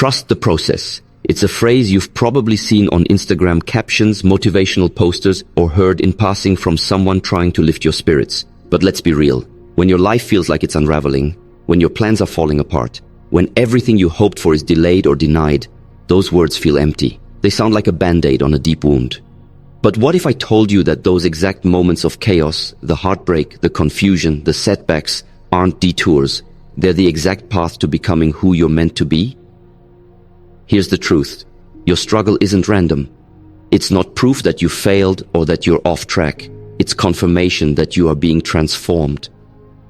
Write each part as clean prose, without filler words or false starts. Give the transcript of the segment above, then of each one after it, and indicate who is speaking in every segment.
Speaker 1: Trust the process. It's a phrase you've probably seen on Instagram captions, motivational posters, or heard in passing from someone trying to lift your spirits. But let's be real. When your life feels like it's unraveling, when your plans are falling apart, when everything you hoped for is delayed or denied, those words feel empty. They sound like a band-aid on a deep wound. But what if I told you that those exact moments of chaos, the heartbreak, the confusion, the setbacks, aren't detours? They're the exact path to becoming who you're meant to be? Here's the truth. Your struggle isn't random. It's not proof that you failed or that you're off track. It's confirmation that you are being transformed.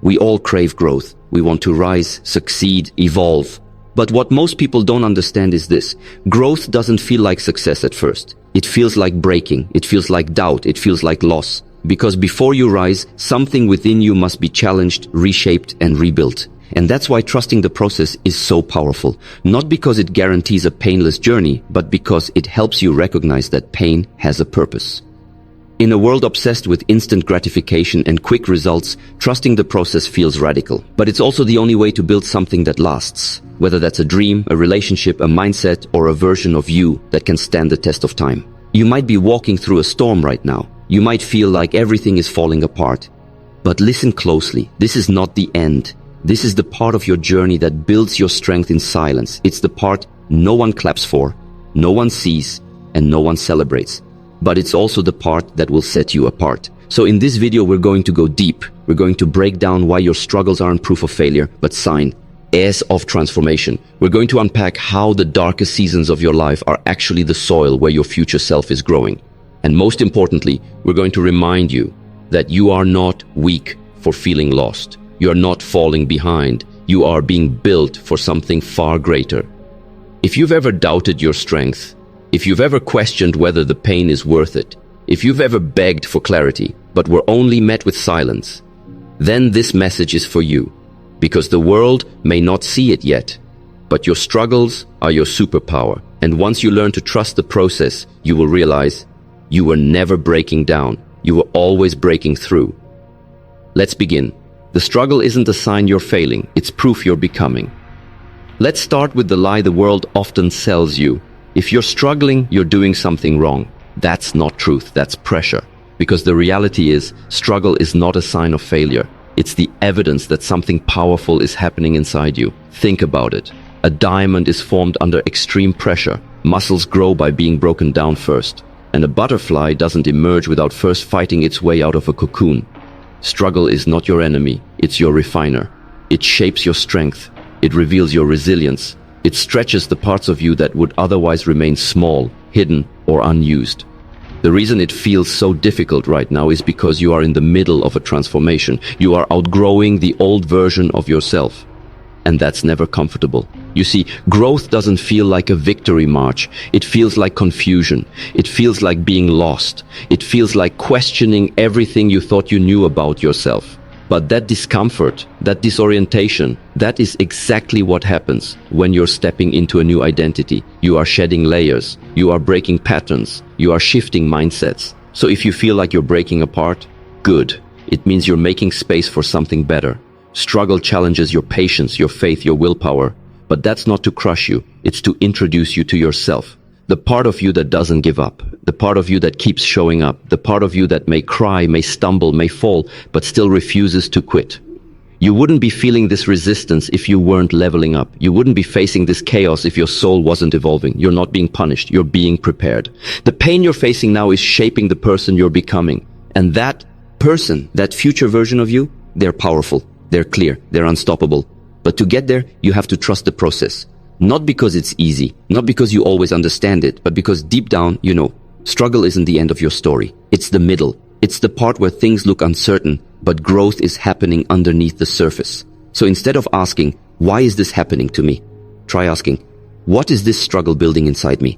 Speaker 1: We all crave growth. We want to rise, succeed, evolve. But what most people don't understand is this. Growth doesn't feel like success at first. It feels like breaking. It feels like doubt. It feels like loss. Because before you rise, something within you must be challenged, reshaped, and rebuilt. And that's why trusting the process is so powerful. Not because it guarantees a painless journey, but because it helps you recognize that pain has a purpose. In a world obsessed with instant gratification and quick results, trusting the process feels radical. But it's also the only way to build something that lasts. Whether that's a dream, a relationship, a mindset, or a version of you that can stand the test of time. You might be walking through a storm right now. You might feel like everything is falling apart. But listen closely. This is not the end. This is the part of your journey that builds your strength in silence. It's the part no one claps for, no one sees, and no one celebrates. But it's also the part that will set you apart. So in this video, we're going to go deep. We're going to break down why your struggles aren't proof of failure, but signs of transformation. We're going to unpack how the darkest seasons of your life are actually the soil where your future self is growing. And most importantly, we're going to remind you that you are not weak for feeling lost. You are not falling behind. You are being built for something far greater. If you've ever doubted your strength, if you've ever questioned whether the pain is worth it, if you've ever begged for clarity, but were only met with silence, then this message is for you. Because the world may not see it yet, but your struggles are your superpower. And once you learn to trust the process, you will realize you were never breaking down. You were always breaking through. Let's begin. The struggle isn't a sign you're failing. It's proof you're becoming. Let's start with the lie the world often sells you. If you're struggling, you're doing something wrong. That's not truth. That's pressure. Because the reality is, struggle is not a sign of failure. It's the evidence that something powerful is happening inside you. Think about it. A diamond is formed under extreme pressure. Muscles grow by being broken down first. And a butterfly doesn't emerge without first fighting its way out of a cocoon. Struggle is not your enemy. It's your refiner. It shapes your strength. It reveals your resilience. It stretches the parts of you that would otherwise remain small, hidden, or unused. The reason it feels so difficult right now is because you are in the middle of a transformation. You are outgrowing the old version of yourself. And that's never comfortable. You see, growth doesn't feel like a victory march. It feels like confusion. It feels like being lost. It feels like questioning everything you thought you knew about yourself. But that discomfort, that disorientation, that is exactly what happens when you're stepping into a new identity. You are shedding layers. You are breaking patterns. You are shifting mindsets. So if you feel like you're breaking apart, good. It means you're making space for something better. Struggle challenges your patience, your faith, your willpower. But that's not to crush you. It's to introduce you to yourself. The part of you that doesn't give up. The part of you that keeps showing up. The part of you that may cry, may stumble, may fall, but still refuses to quit. You wouldn't be feeling this resistance if you weren't leveling up. You wouldn't be facing this chaos if your soul wasn't evolving. You're not being punished. You're being prepared. The pain you're facing now is shaping the person you're becoming. And that person, that future version of you, they're powerful. They're clear. They're unstoppable. But to get there, you have to trust the process. Not because it's easy, not because you always understand it, but because deep down, you know, struggle isn't the end of your story. It's the middle. It's the part where things look uncertain, but growth is happening underneath the surface. So instead of asking, why is this happening to me? Try asking, what is this struggle building inside me?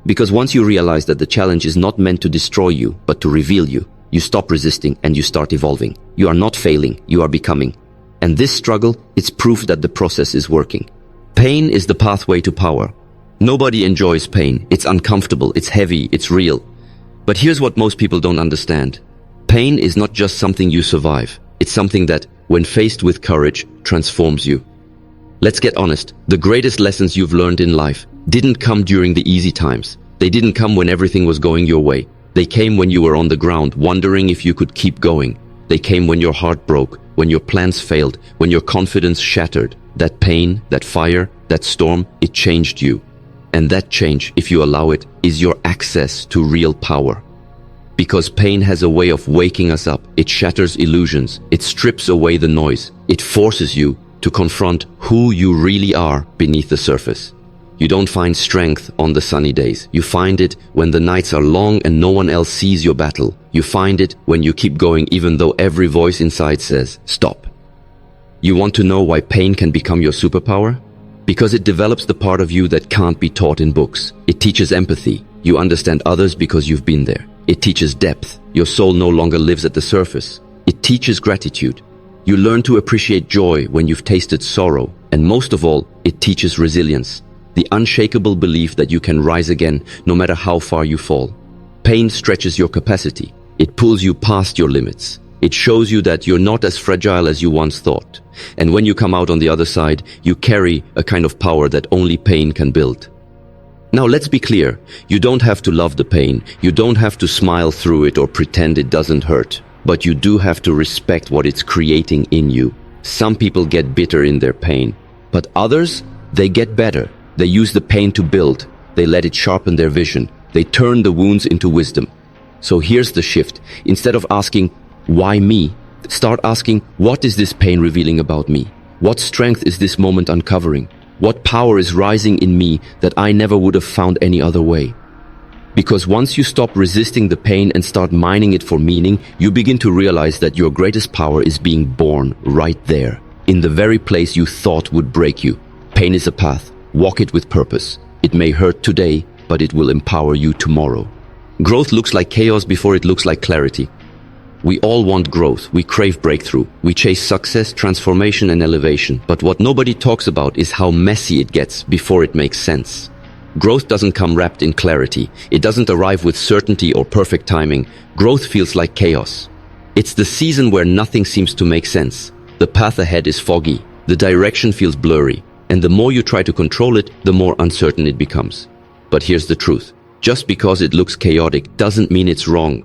Speaker 1: Because once you realize that the challenge is not meant to destroy you, but to reveal you, you stop resisting and you start evolving. You are not failing, you are becoming. And this struggle, it's proof that the process is working. Pain is the pathway to power. Nobody enjoys pain. It's uncomfortable, it's heavy, it's real. But here's what most people don't understand. Pain is not just something you survive. It's something that, when faced with courage, transforms you. Let's get honest. The greatest lessons you've learned in life didn't come during the easy times. They didn't come when everything was going your way. They came when you were on the ground, wondering if you could keep going. They came when your heart broke, when your plans failed, when your confidence shattered. That pain, that fire, that storm, it changed you. And that change, if you allow it, is your access to real power. Because pain has a way of waking us up. It shatters illusions. It strips away the noise. It forces you to confront who you really are beneath the surface. You don't find strength on the sunny days. You find it when the nights are long and no one else sees your battle. You find it when you keep going even though every voice inside says, stop. You want to know why pain can become your superpower? Because it develops the part of you that can't be taught in books. It teaches empathy. You understand others because you've been there. It teaches depth. Your soul no longer lives at the surface. It teaches gratitude. You learn to appreciate joy when you've tasted sorrow. And most of all, it teaches resilience. The unshakable belief that you can rise again no matter how far you fall. Pain stretches your capacity. It pulls you past your limits. It shows you that you're not as fragile as you once thought. And when you come out on the other side, you carry a kind of power that only pain can build. Now let's be clear. You don't have to love the pain. You don't have to smile through it or pretend it doesn't hurt. But you do have to respect what it's creating in you. Some people get bitter in their pain. But others, they get better. They use the pain to build. They let it sharpen their vision. They turn the wounds into wisdom. So here's the shift. Instead of asking, why me? Start asking, what is this pain revealing about me? What strength is this moment uncovering? What power is rising in me that I never would have found any other way? Because once you stop resisting the pain and start mining it for meaning, you begin to realize that your greatest power is being born right there, in the very place you thought would break you. Pain is a path. Walk it with purpose. It may hurt today, but it will empower you tomorrow. Growth looks like chaos before it looks like clarity. We all want growth. We crave breakthrough. We chase success, transformation, and elevation. But what nobody talks about is how messy it gets before it makes sense. Growth doesn't come wrapped in clarity. It doesn't arrive with certainty or perfect timing. Growth feels like chaos. It's the season where nothing seems to make sense. The path ahead is foggy. The direction feels blurry. And the more you try to control it, the more uncertain it becomes. But here's the truth. Just because it looks chaotic doesn't mean it's wrong.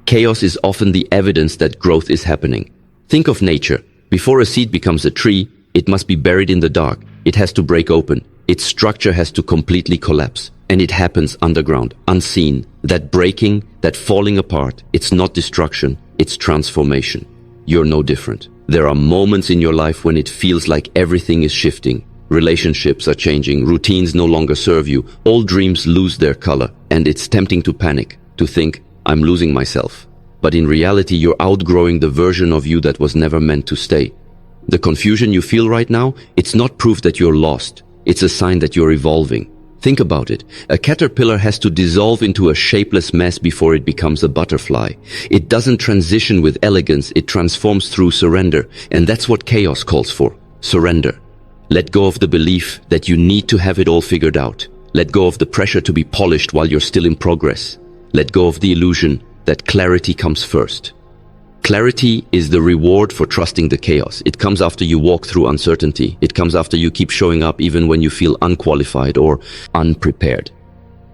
Speaker 1: Chaos is often the evidence that growth is happening. Think of nature. Before a seed becomes a tree, it must be buried in the dark. It has to break open. Its structure has to completely collapse. And it happens underground, unseen. That breaking, that falling apart, it's not destruction, it's transformation. You're no different. There are moments in your life when it feels like everything is shifting. Relationships are changing, routines no longer serve you, old dreams lose their color, and it's tempting to panic, to think, I'm losing myself. But in reality, you're outgrowing the version of you that was never meant to stay. The confusion you feel right now, it's not proof that you're lost. It's a sign that you're evolving. Think about it. A caterpillar has to dissolve into a shapeless mess before it becomes a butterfly. It doesn't transition with elegance, it transforms through surrender. And that's what chaos calls for. Surrender. Let go of the belief that you need to have it all figured out. Let go of the pressure to be polished while you're still in progress. Let go of the illusion that clarity comes first. Clarity is the reward for trusting the chaos. It comes after you walk through uncertainty. It comes after you keep showing up even when you feel unqualified or unprepared.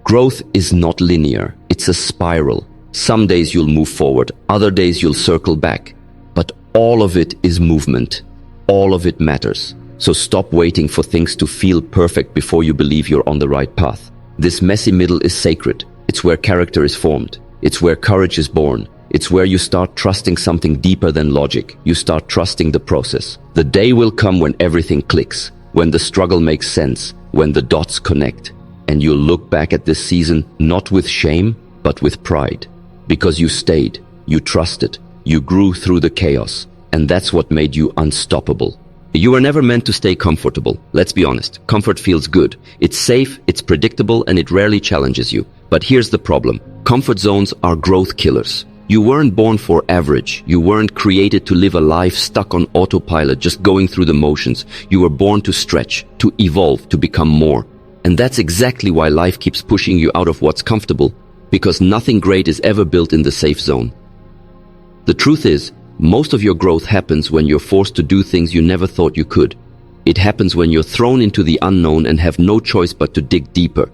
Speaker 1: Growth is not linear. It's a spiral. Some days you'll move forward. Other days you'll circle back. But all of it is movement. All of it matters. So stop waiting for things to feel perfect before you believe you're on the right path. This messy middle is sacred. It's where character is formed. It's where courage is born. It's where you start trusting something deeper than logic. You start trusting the process. The day will come when everything clicks, when the struggle makes sense, when the dots connect. And you'll look back at this season not with shame, but with pride. Because you stayed, you trusted, you grew through the chaos. And that's what made you unstoppable. You were never meant to stay comfortable. Let's be honest. Comfort feels good. It's safe, it's predictable, and it rarely challenges you. But here's the problem. Comfort zones are growth killers. You weren't born for average. You weren't created to live a life stuck on autopilot, just going through the motions. You were born to stretch, to evolve, to become more. And that's exactly why life keeps pushing you out of what's comfortable, because nothing great is ever built in the safe zone. The truth is, most of your growth happens when you're forced to do things you never thought you could. It happens when you're thrown into the unknown and have no choice but to dig deeper.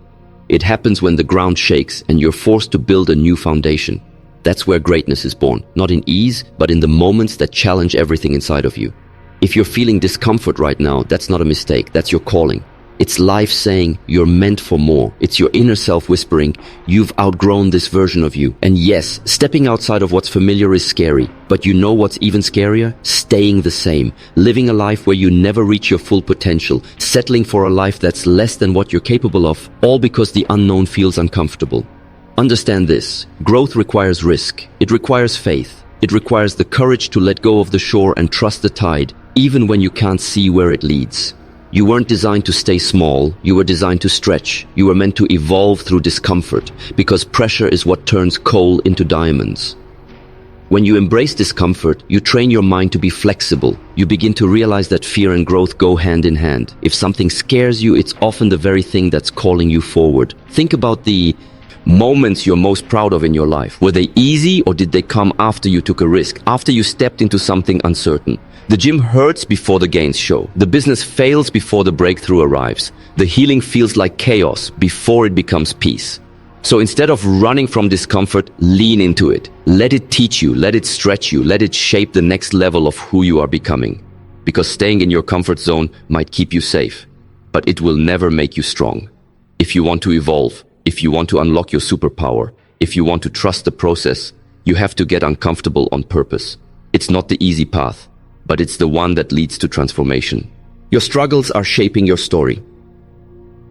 Speaker 1: It happens when the ground shakes and you're forced to build a new foundation. That's where greatness is born, not in ease, but in the moments that challenge everything inside of you. If you're feeling discomfort right now, that's not a mistake, that's your calling. It's life saying you're meant for more. It's your inner self whispering, you've outgrown this version of you. And yes, stepping outside of what's familiar is scary. But you know what's even scarier? Staying the same. Living a life where you never reach your full potential. Settling for a life that's less than what you're capable of. All because the unknown feels uncomfortable. Understand this. Growth requires risk. It requires faith. It requires the courage to let go of the shore and trust the tide, even when you can't see where it leads. You weren't designed to stay small, you were designed to stretch. You were meant to evolve through discomfort, because pressure is what turns coal into diamonds. When you embrace discomfort, you train your mind to be flexible. You begin to realize that fear and growth go hand in hand. If something scares you, it's often the very thing that's calling you forward. Think about the moments you're most proud of in your life. Were they easy, or did they come after you took a risk, after you stepped into something uncertain? The gym hurts before the gains show. The business fails before the breakthrough arrives. The healing feels like chaos before it becomes peace. So instead of running from discomfort, lean into it. Let it teach you, let it stretch you, let it shape the next level of who you are becoming. Because staying in your comfort zone might keep you safe, but it will never make you strong. If you want to evolve, if you want to unlock your superpower, if you want to trust the process, you have to get uncomfortable on purpose. It's not the easy path, but it's the one that leads to transformation. Your struggles are shaping your story.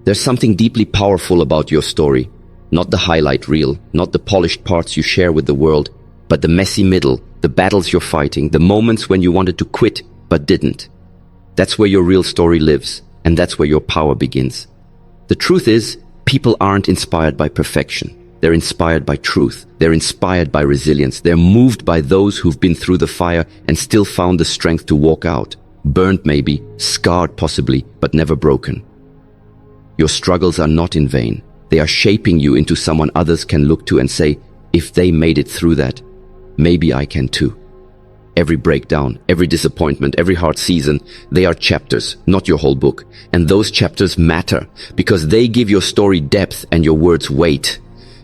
Speaker 1: There's something deeply powerful about your story. Not the highlight reel, not the polished parts you share with the world, but the messy middle, the battles you're fighting, the moments when you wanted to quit but didn't. That's where your real story lives, and that's where your power begins. The truth is, people aren't inspired by perfection. They're inspired by truth. They're inspired by resilience. They're moved by those who've been through the fire and still found the strength to walk out. Burnt maybe, scarred possibly, but never broken. Your struggles are not in vain. They are shaping you into someone others can look to and say, if they made it through that, maybe I can too. Every breakdown, every disappointment, every hard season, they are chapters, not your whole book. And those chapters matter because they give your story depth and your words weight.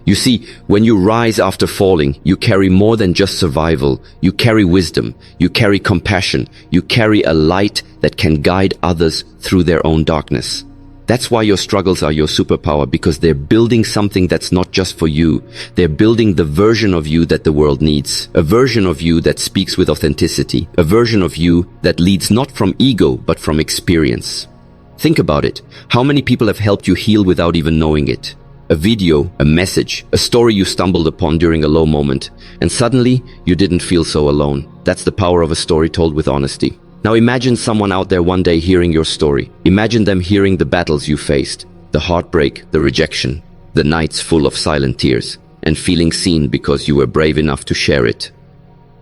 Speaker 1: You see, when you rise after falling, you carry more than just survival. You carry wisdom, you carry compassion, you carry a light that can guide others through their own darkness. That's why your struggles are your superpower, because they're building something that's not just for you. They're building the version of you that the world needs. A version of you that speaks with authenticity. A version of you that leads not from ego, but from experience. Think about it. How many people have helped you heal without even knowing it? A video, a message, a story you stumbled upon during a low moment, and suddenly you didn't feel so alone. That's the power of a story told with honesty. Now imagine someone out there one day hearing your story. Imagine them hearing the battles you faced, the heartbreak, the rejection, the nights full of silent tears, and feeling seen because you were brave enough to share it.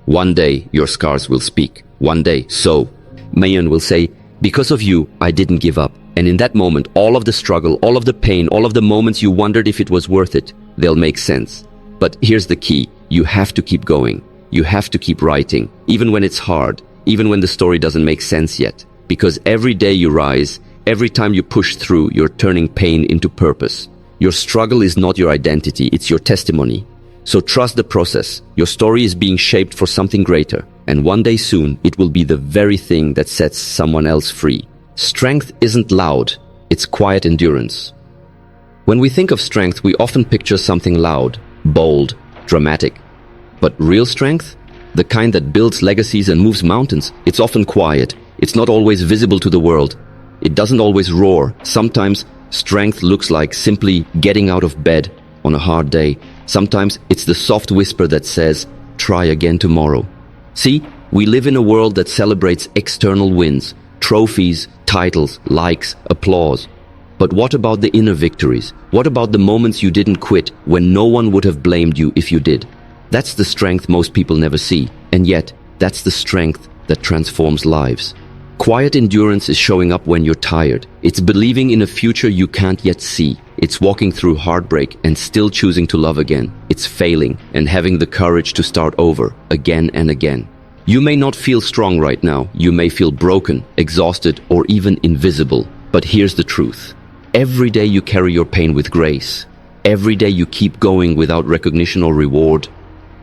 Speaker 1: One day your scars will speak. One day, so Mayan will say, because of you, I didn't give up. And in that moment, all of the struggle, all of the pain, all of the moments you wondered if it was worth it, they'll make sense. But here's the key. You have to keep going. You have to keep writing, even when it's hard, even when the story doesn't make sense yet. Because every day you rise, every time you push through, you're turning pain into purpose. Your struggle is not your identity, it's your testimony. So trust the process. Your story is being shaped for something greater. And one day soon, it will be the very thing that sets someone else free. Strength isn't loud, it's quiet endurance. When we think of strength, we often picture something loud, bold, dramatic. But real strength? The kind that builds legacies and moves mountains, it's often quiet. It's not always visible to the world. It doesn't always roar. Sometimes strength looks like simply getting out of bed on a hard day. Sometimes it's the soft whisper that says, try again tomorrow. See, we live in a world that celebrates external wins, trophies, titles, likes, applause. But what about the inner victories? What about the moments you didn't quit when no one would have blamed you if you did? That's the strength most people never see, and yet that's the strength that transforms lives. Quiet endurance is showing up when you're tired. It's believing in a future you can't yet see. It's walking through heartbreak and still choosing to love again. It's failing and having the courage to start over again and again. You may not feel strong right now. You may feel broken, exhausted, or even invisible. But here's the truth. Every day you carry your pain with grace. Every day you keep going without recognition or reward.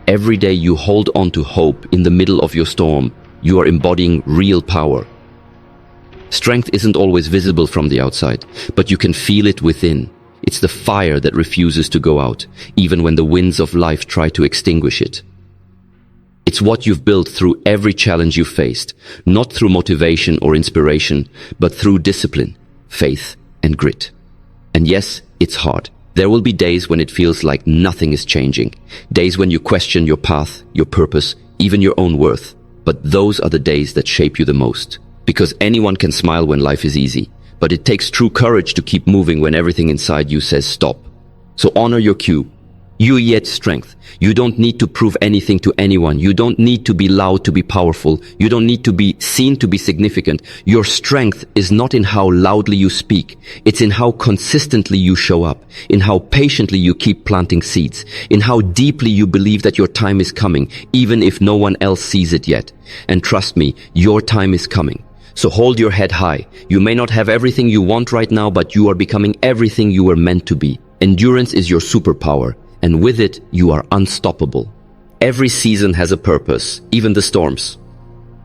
Speaker 1: Every day you hold on to hope in the middle of your storm. You are embodying real power. Strength isn't always visible from the outside, but you can feel it within. It's the fire that refuses to go out, even when the winds of life try to extinguish it. It's what you've built through every challenge you faced, not through motivation or inspiration, but through discipline, faith, and grit. And yes, it's hard. There will be days when it feels like nothing is changing, days when you question your path, your purpose, even your own worth. But those are the days that shape you the most. Because anyone can smile when life is easy, but it takes true courage to keep moving when everything inside you says stop. So honor your cue. You yet strength. You don't need to prove anything to anyone. You don't need to be loud to be powerful. You don't need to be seen to be significant. Your strength is not in how loudly you speak. It's in how consistently you show up, in how patiently you keep planting seeds, in how deeply you believe that your time is coming, even if no one else sees it yet. And trust me, your time is coming. So hold your head high. You may not have everything you want right now, but you are becoming everything you were meant to be. Endurance is your superpower. And with it, you are unstoppable. Every season has a purpose, even the storms.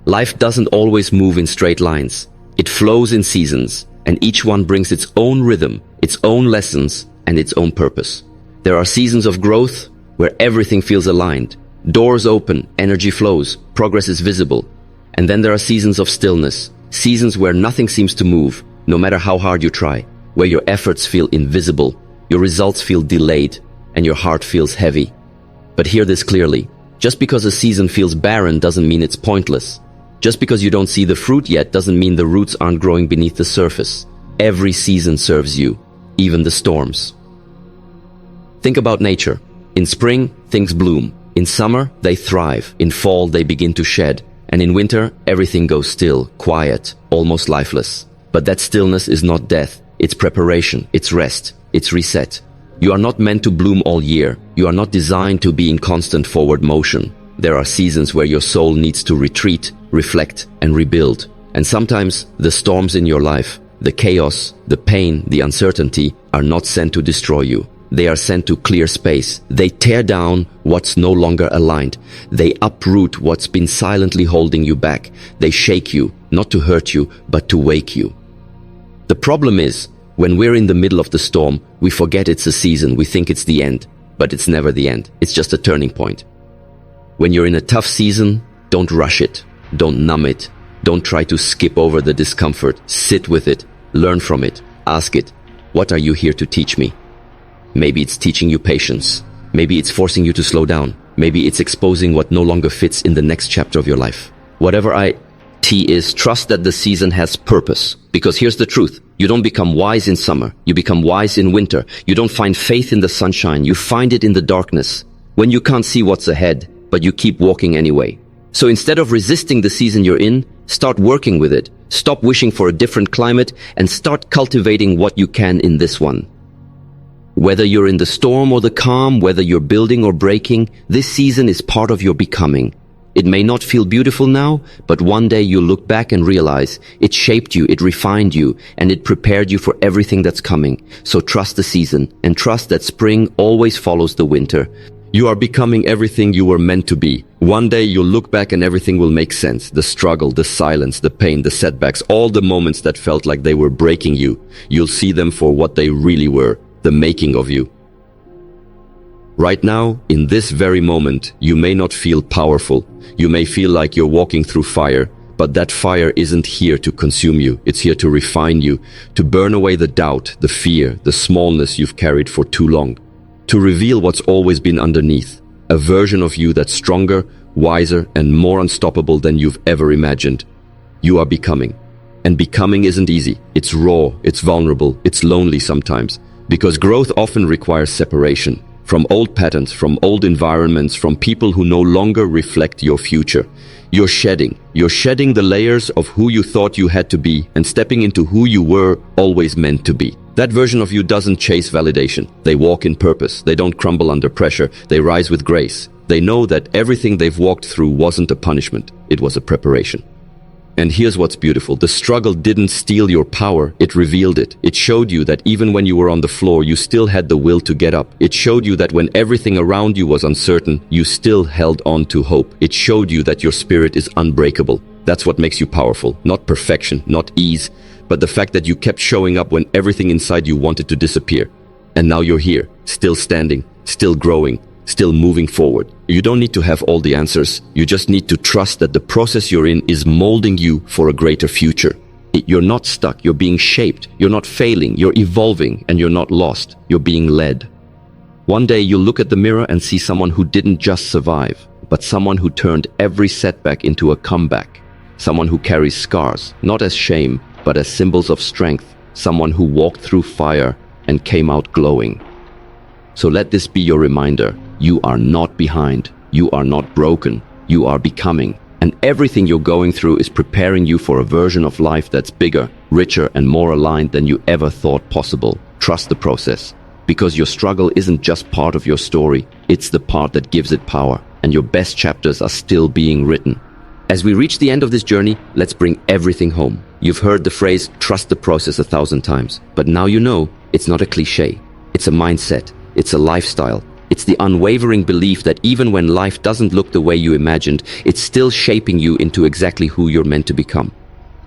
Speaker 1: Life doesn't always move in straight lines. It flows in seasons, and each one brings its own rhythm, its own lessons, and its own purpose. There are seasons of growth where everything feels aligned. Doors open, energy flows, progress is visible. And then there are seasons of stillness, seasons where nothing seems to move, no matter how hard you try, where your efforts feel invisible, your results feel delayed, and your heart feels heavy. But hear this clearly. Just because a season feels barren doesn't mean it's pointless. Just because you don't see the fruit yet doesn't mean the roots aren't growing beneath the surface. Every season serves you, even the storms. Think about nature. In spring, things bloom. In summer, they thrive. In fall, they begin to shed. And in winter, everything goes still, quiet, almost lifeless. But that stillness is not death. It's preparation. It's rest. It's reset. You are not meant to bloom all year. You are not designed to be in constant forward motion. There are seasons where your soul needs to retreat, reflect, and rebuild. And sometimes the storms in your life, the chaos, the pain, the uncertainty, are not sent to destroy you. They are sent to clear space. They tear down what's no longer aligned. They uproot what's been silently holding you back. They shake you, not to hurt you, but to wake you. The problem is, when we're in the middle of the storm, we forget it's a season. We think it's the end, but it's never the end. It's just a turning point. When you're in a tough season, don't rush it. Don't numb it. Don't try to skip over the discomfort. Sit with it. Learn from it. Ask it, what are you here to teach me? Maybe it's teaching you patience. Maybe it's forcing you to slow down. Maybe it's exposing what no longer fits in the next chapter of your life. Whatever is, trust that the season has purpose. Because here's the truth. You don't become wise in summer. You become wise in winter. You don't find faith in the sunshine. You find it in the darkness. When you can't see what's ahead, but you keep walking anyway. So instead of resisting the season you're in, start working with it. Stop wishing for a different climate and start cultivating what you can in this one. Whether you're in the storm or the calm, whether you're building or breaking, this season is part of your becoming. It may not feel beautiful now, but one day you'll look back and realize it shaped you, it refined you, and it prepared you for everything that's coming. So trust the season and trust that spring always follows the winter. You are becoming everything you were meant to be. One day you'll look back and everything will make sense. The struggle, the silence, the pain, the setbacks, all the moments that felt like they were breaking you. You'll see them for what they really were, the making of you. Right now, in this very moment, you may not feel powerful. You may feel like you're walking through fire, but that fire isn't here to consume you. It's here to refine you, to burn away the doubt, the fear, the smallness you've carried for too long, to reveal what's always been underneath, a version of you that's stronger, wiser, and more unstoppable than you've ever imagined. You are becoming. And becoming isn't easy. It's raw, it's vulnerable, it's lonely sometimes, because growth often requires separation. From old patterns, from old environments, from people who no longer reflect your future. You're shedding the layers of who you thought you had to be and stepping into who you were always meant to be. That version of you doesn't chase validation. They walk in purpose. They don't crumble under pressure. They rise with grace. They know that everything they've walked through wasn't a punishment, it was a preparation. And here's what's beautiful. The struggle didn't steal your power, it revealed it. It showed you that even when you were on the floor, you still had the will to get up. It showed you that when everything around you was uncertain, you still held on to hope. It showed you that your spirit is unbreakable. That's what makes you powerful. Not perfection, not ease, but the fact that you kept showing up when everything inside you wanted to disappear. And now you're here, still standing, still growing, still moving forward. You don't need to have all the answers. You just need to trust that the process you're in is molding you for a greater future. You're not stuck, you're being shaped. You're not failing, you're evolving, and you're not lost. You're being led. One day you'll look at the mirror and see someone who didn't just survive, but someone who turned every setback into a comeback. Someone who carries scars, not as shame, but as symbols of strength. Someone who walked through fire and came out glowing. So let this be your reminder. You are not behind. You are not broken. You are becoming. And everything you're going through is preparing you for a version of life that's bigger, richer, and more aligned than you ever thought possible. Trust the process. Because your struggle isn't just part of your story. It's the part that gives it power. And your best chapters are still being written. As we reach the end of this journey, let's bring everything home. You've heard the phrase, trust the process 1,000 times. But now you know it's not a cliche. It's a mindset. It's a lifestyle. It's the unwavering belief that even when life doesn't look the way you imagined, it's still shaping you into exactly who you're meant to become.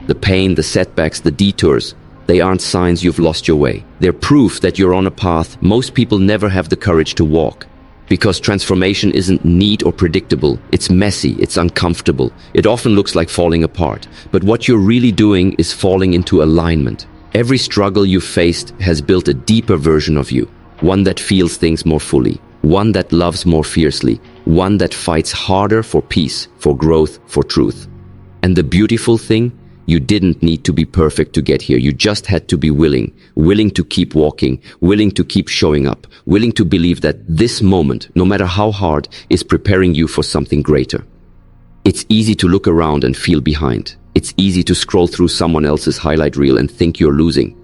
Speaker 1: The pain, the setbacks, the detours, they aren't signs you've lost your way. They're proof that you're on a path most people never have the courage to walk. Because transformation isn't neat or predictable. It's messy, it's uncomfortable. It often looks like falling apart. But what you're really doing is falling into alignment. Every struggle you've faced has built a deeper version of you. One that feels things more fully, one that loves more fiercely, one that fights harder for peace, for growth, for truth. And the beautiful thing, you didn't need to be perfect to get here. You just had to be willing to keep walking, willing to keep showing up, willing to believe that this moment, no matter how hard, is preparing you for something greater. It's easy to look around and feel behind. It's easy to scroll through someone else's highlight reel and think you're losing.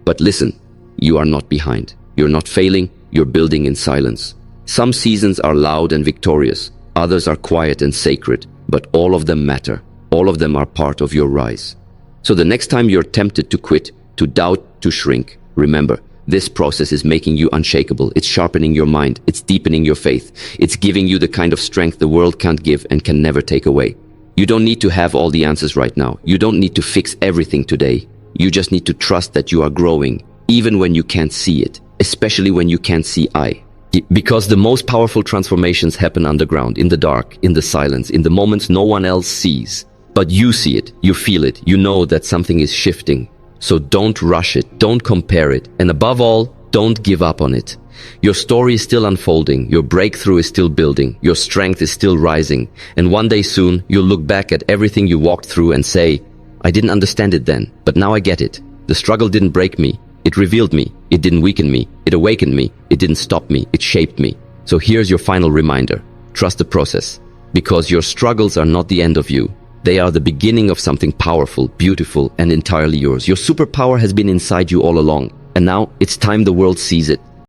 Speaker 1: But listen, you are not behind. You're not failing, you're building in silence. Some seasons are loud and victorious, others are quiet and sacred, but all of them matter. All of them are part of your rise. So the next time you're tempted to quit, to doubt, to shrink, remember, this process is making you unshakable. It's sharpening your mind, it's deepening your faith, it's giving you the kind of strength the world can't give and can never take away. You don't need to have all the answers right now. You don't need to fix everything today. You just need to trust that you are growing, even when you can't see it. Especially when you can't see I. Because the most powerful transformations happen underground, in the dark, in the silence, in the moments no one else sees. But you see it, you feel it, you know that something is shifting. So don't rush it, don't compare it, and above all, don't give up on it. Your story is still unfolding, your breakthrough is still building, your strength is still rising, and one day soon, you'll look back at everything you walked through and say, I didn't understand it then, but now I get it. The struggle didn't break me. It revealed me. It didn't weaken me. It awakened me. It didn't stop me. It shaped me. So here's your final reminder. Trust the process. Because your struggles are not the end of you. They are the beginning of something powerful, beautiful, and entirely yours. Your superpower has been inside you all along. And now it's time the world sees it.